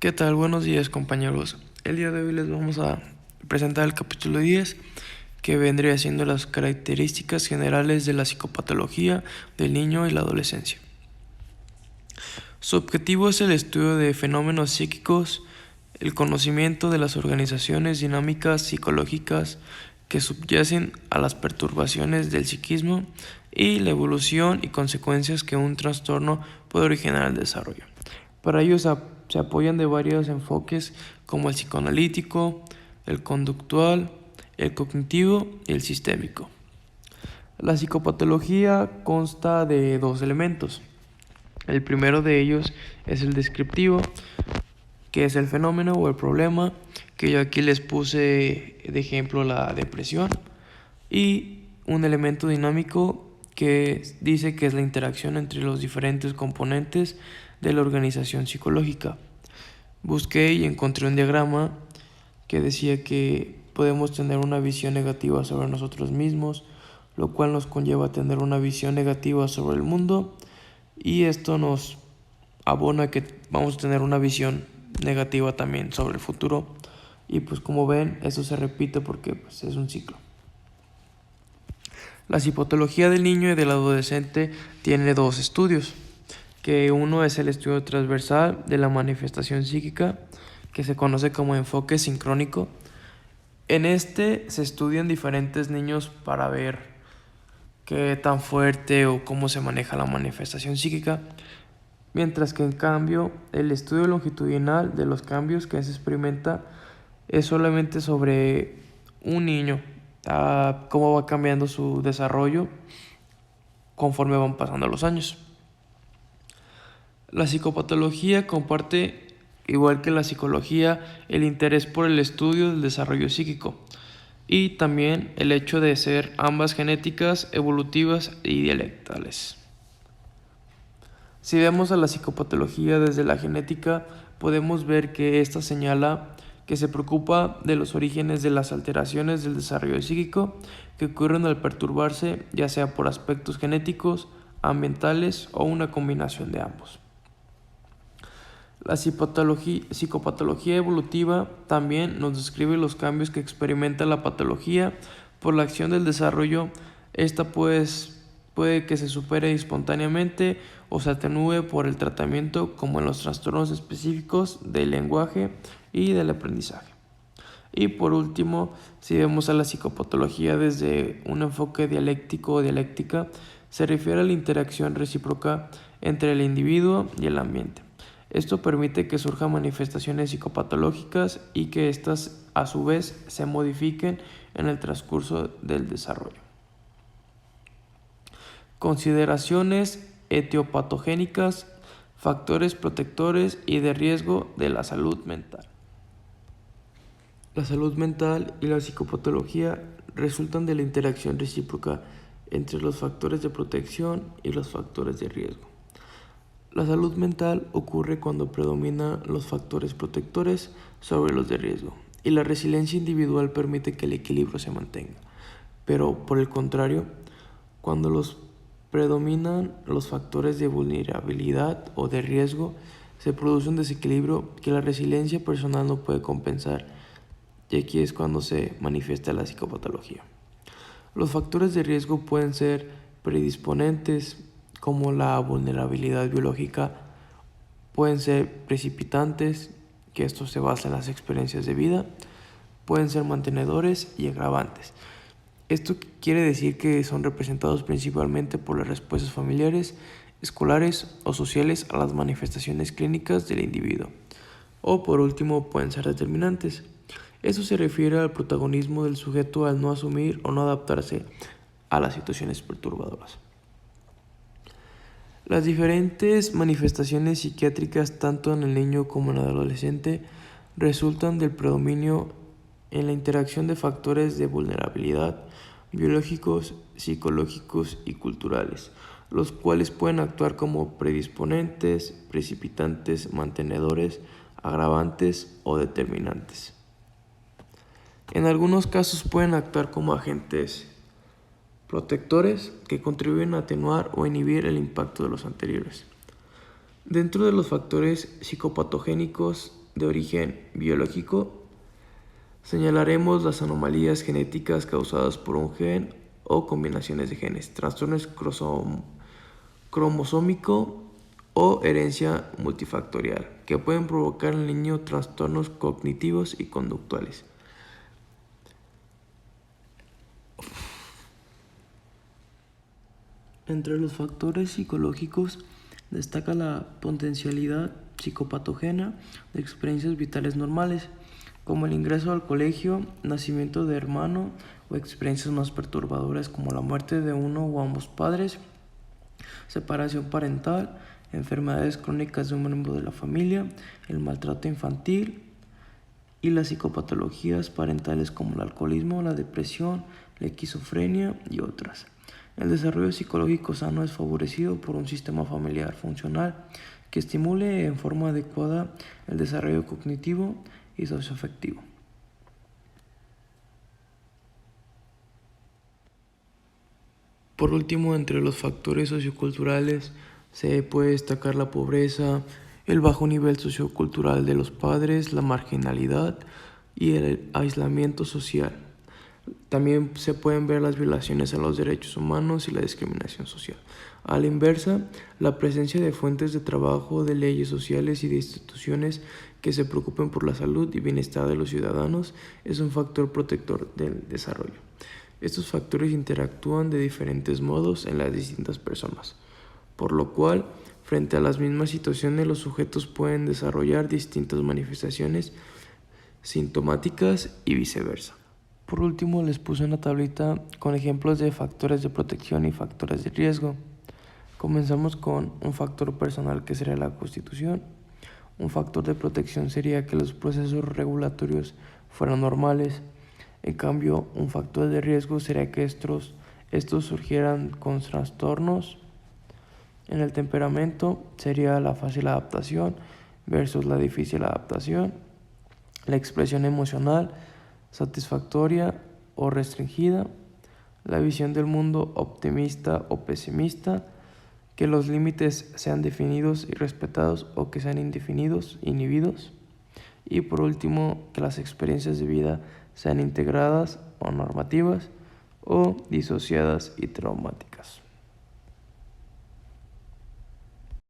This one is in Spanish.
¿Qué tal? Buenos días, compañeros. El día de hoy les vamos a presentar el capítulo 10, que vendría siendo las características generales de la psicopatología del niño y la adolescencia. Su objetivo es el estudio de fenómenos psíquicos, el conocimiento de las organizaciones dinámicas psicológicas que subyacen a las perturbaciones del psiquismo y la evolución y consecuencias que un trastorno puede originar al desarrollo. Para ello se apoyan de varios enfoques como el psicoanalítico, el conductual, el cognitivo y el sistémico. La psicopatología consta de dos elementos. El primero de ellos es el descriptivo, que es el fenómeno o el problema, que yo aquí les puse de ejemplo la depresión, y un elemento dinámico que dice que es la interacción entre los diferentes componentes de la organización psicológica. Busqué y encontré un diagrama que decía que podemos tener una visión negativa sobre nosotros mismos, lo cual nos conlleva a tener una visión negativa sobre el mundo, y esto nos abona que vamos a tener una visión negativa también sobre el futuro, y pues como ven, eso se repite porque pues, es un ciclo. La psicopatología del niño y del adolescente tiene dos estudios, que uno es el estudio transversal de la manifestación psíquica, que se conoce como enfoque sincrónico. En este se estudian diferentes niños para ver qué tan fuerte o cómo se maneja la manifestación psíquica, mientras que en cambio el estudio longitudinal de los cambios que se experimenta es solamente sobre un niño, cómo va cambiando su desarrollo conforme van pasando los años. La psicopatología comparte, igual que la psicología, el interés por el estudio del desarrollo psíquico y también el hecho de ser ambas genéticas, evolutivas y dialectales. Si vemos a la psicopatología desde la genética, podemos ver que esta señala que se preocupa de los orígenes de las alteraciones del desarrollo psíquico que ocurren al perturbarse, ya sea por aspectos genéticos, ambientales o una combinación de ambos. La psicopatología evolutiva también nos describe los cambios que experimenta la patología por la acción del desarrollo. Esta puede que se supere espontáneamente o se atenúe por el tratamiento, como en los trastornos específicos del lenguaje y del aprendizaje. Y por último, si vemos a la psicopatología desde un enfoque dialéctico o dialéctica, se refiere a la interacción recíproca entre el individuo y el ambiente. Esto permite que surjan manifestaciones psicopatológicas y que éstas a su vez se modifiquen en el transcurso del desarrollo. Consideraciones etiopatogénicas, factores protectores y de riesgo de la salud mental. La salud mental y la psicopatología resultan de la interacción recíproca entre los factores de protección y los factores de riesgo. La salud mental ocurre cuando predominan los factores protectores sobre los de riesgo, y la resiliencia individual permite que el equilibrio se mantenga. Pero, por el contrario, cuando predominan los factores de vulnerabilidad o de riesgo, se produce un desequilibrio que la resiliencia personal no puede compensar, y aquí es cuando se manifiesta la psicopatología. Los factores de riesgo pueden ser predisponentes, como la vulnerabilidad biológica, pueden ser precipitantes, que esto se basa en las experiencias de vida, pueden ser mantenedores y agravantes. Esto quiere decir que son representados principalmente por las respuestas familiares, escolares o sociales a las manifestaciones clínicas del individuo. O por último, pueden ser determinantes. Eso se refiere al protagonismo del sujeto al no asumir o no adaptarse a las situaciones perturbadoras. Las diferentes manifestaciones psiquiátricas, tanto en el niño como en el adolescente, resultan del predominio en la interacción de factores de vulnerabilidad biológicos, psicológicos y culturales, los cuales pueden actuar como predisponentes, precipitantes, mantenedores, agravantes o determinantes. En algunos casos pueden actuar como agentes protectores que contribuyen a atenuar o inhibir el impacto de los anteriores. Dentro de los factores psicopatogénicos de origen biológico, señalaremos las anomalías genéticas causadas por un gen o combinaciones de genes, trastornos cromosómico o herencia multifactorial, que pueden provocar en el niño trastornos cognitivos y conductuales. Entre los factores psicológicos destaca la potencialidad psicopatogena de experiencias vitales normales, como el ingreso al colegio, nacimiento de hermano o experiencias más perturbadoras como la muerte de uno o ambos padres, separación parental, enfermedades crónicas de un miembro de la familia, el maltrato infantil y las psicopatologías parentales como el alcoholismo, la depresión, la esquizofrenia y otras. El desarrollo psicológico sano es favorecido por un sistema familiar funcional que estimule en forma adecuada el desarrollo cognitivo y socioafectivo. Por último, entre los factores socioculturales se puede destacar la pobreza, el bajo nivel sociocultural de los padres, la marginalidad y el aislamiento social. También se pueden ver las violaciones a los derechos humanos y la discriminación social. A la inversa, la presencia de fuentes de trabajo, de leyes sociales y de instituciones que se preocupen por la salud y bienestar de los ciudadanos es un factor protector del desarrollo. Estos factores interactúan de diferentes modos en las distintas personas, por lo cual, frente a las mismas situaciones, los sujetos pueden desarrollar distintas manifestaciones sintomáticas y viceversa. Por último, les puse una tablita con ejemplos de factores de protección y factores de riesgo. Comenzamos con un factor personal que sería la Constitución. Un factor de protección sería que los procesos regulatorios fueran normales. En cambio, un factor de riesgo sería que estos surgieran con trastornos. En el temperamento sería la fácil adaptación versus la difícil adaptación. La expresión emocional satisfactoria o restringida, la visión del mundo optimista o pesimista, que los límites sean definidos y respetados o que sean indefinidos, inhibidos, y por último, que las experiencias de vida sean integradas o normativas o disociadas y traumáticas.